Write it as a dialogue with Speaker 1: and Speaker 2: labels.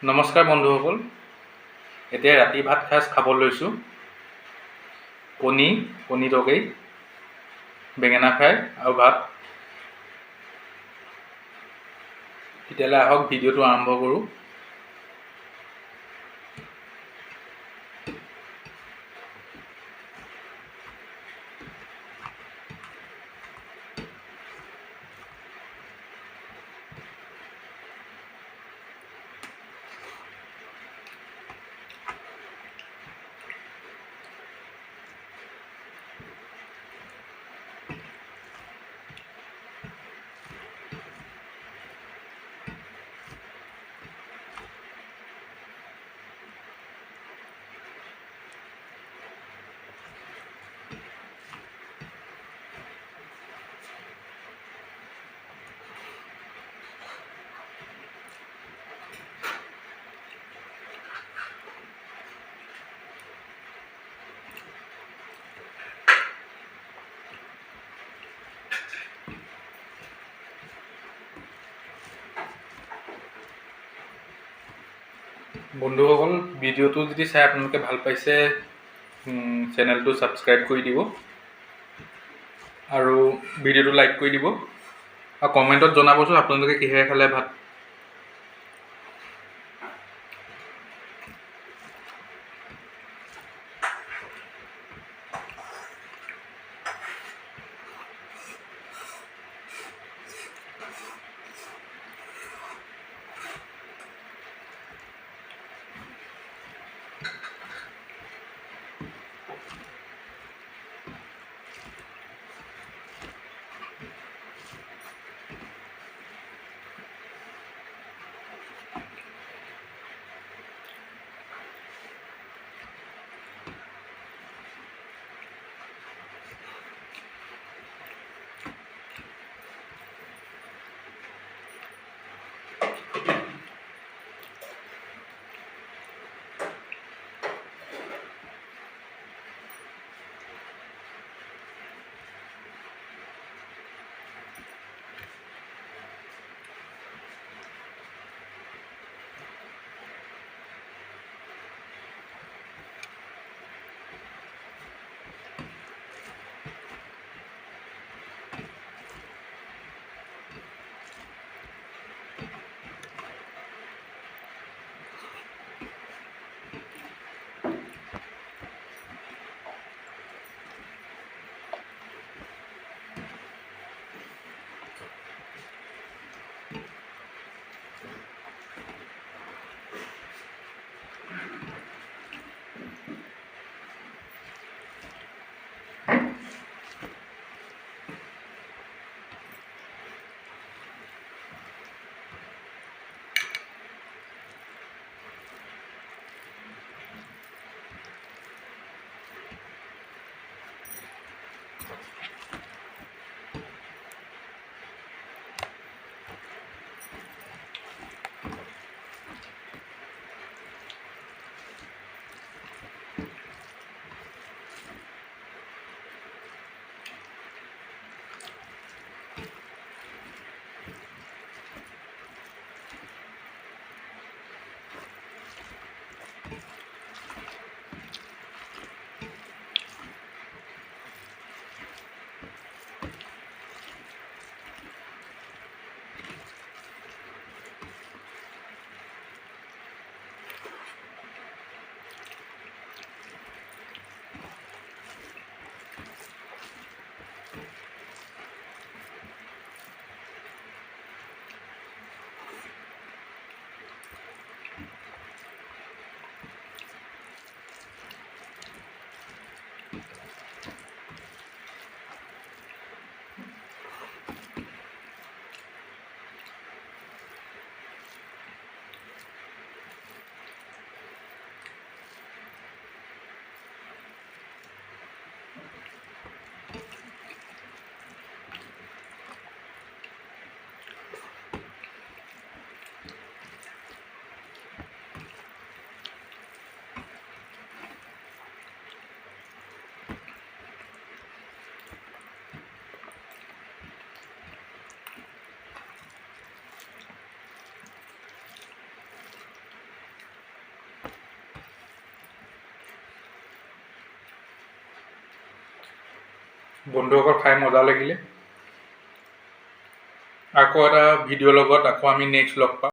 Speaker 1: নমস্কাৰ বন্ধুসকল, এতিয়া ৰাতি ভাত সাজ খাব লৈছোঁ। কণী তৰকাৰী, বেঙেনা ফ্ৰাই আৰু ভাত। তেতিয়াহ'লে আহক ভিডিঅ'টো আৰম্ভ কৰোঁ। বন্ধুসকল, ভিডিঅ'টো যদি চাই আপোনালোকে ভাল পাইছে, চেনেলটো ছাবস্ক্ৰাইব কৰি দিব আৰু ভিডিঅ'টো লাইক কৰি দিব আৰু কমেণ্টত জনাবচোন আপোনালোকে কিহেৰে খালে ভাত। বন্ধুসকল খাই মজা লাগিলে। আকৌ এটা ভিডিঅ'ৰ লগত আকৌ আমি নেক্সট লগ পাম।